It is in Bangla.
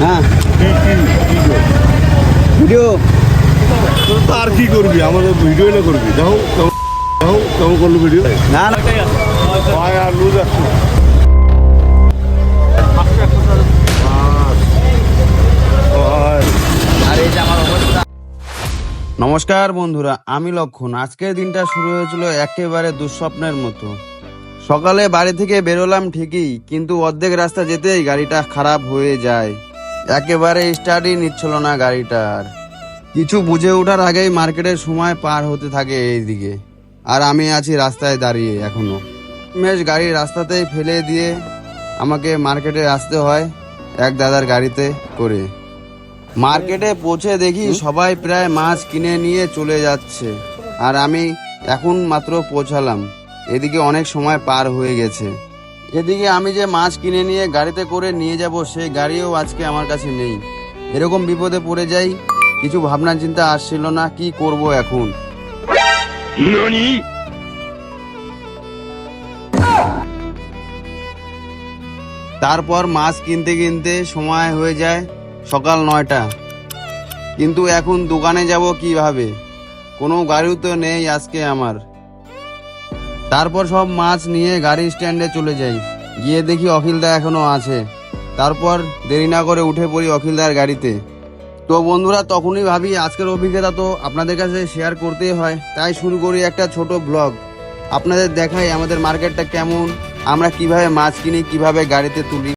হ্যাঁ ভিডিও তোর তো আর কি করবি, আমাদের ভিডিও না করবি। দেখো কেমন করলো ভিডিও। না না আর লুজ আসছে। নমস্কার বন্ধুরা, আমি লক্ষণ। আজকের দিনটা শুরু হয়েছিল একেবারে দুঃস্বপ্নের মতো। সকালে বাড়ি থেকে বেরোলাম ঠিকই, কিন্তু অর্ধেক রাস্তা যেতেই গাড়িটা খারাপ হয়ে যায়। একেবারে স্টার্টই নিচ্ছিল না গাড়িটার। কিছু বুঝে ওঠার আগেই মার্কেটের সময় পার হতে থাকে এইদিকে, আর আমি আছি রাস্তায় দাঁড়িয়ে এখনো। মেশ গাড়ি রাস্তাতেই ফেলে দিয়ে আমাকে মার্কেটে আসতে হয় এক দাদার গাড়িতে করে। মার্কেটে পৌঁছে দেখি সবাই প্রায় মাছ কিনে নিয়ে চলে যাচ্ছে, আর আমি এখন মাত্র পৌঁছালাম। এদিকে অনেক সময় পার হয়ে গেছে। এদিকে আমি যে মাছ কিনে নিয়ে গাড়িতে করে নিয়ে যাব, সেই গাড়িও আজকে আমার কাছে নেই। এরকম বিপদে পড়ে যাই, কিছু ভাবনা চিন্তা আসছিল না কি করব এখন। তারপর মাছ কিনতে কিনতে সময় হয়ে যায় সকাল 9টা। কিন্তু এখন দোকানে যাব কিভাবে? কোনো গাড়িও তো নেই আজকে আমার। তারপর সব মাছ নিয়ে গাড়ি স্ট্যান্ডে চলে যাই। গিয়ে দেখি অখিলদা এখনো আছে। তারপর দেরি না করে উঠে পড়ি অখিলদার গাড়িতে। তো বন্ধুরা, তখনই ভাবি আজকের অভিজ্ঞতা তো আপনাদের কাছে শেয়ার করতেই হয়, তাই শুরু করি একটা ছোট ব্লগ। আপনাদের দেখাই আমাদের মার্কেটটা কেমন, আমরা কিভাবে মাছ কিনি, কিভাবে গাড়িতে তুলি।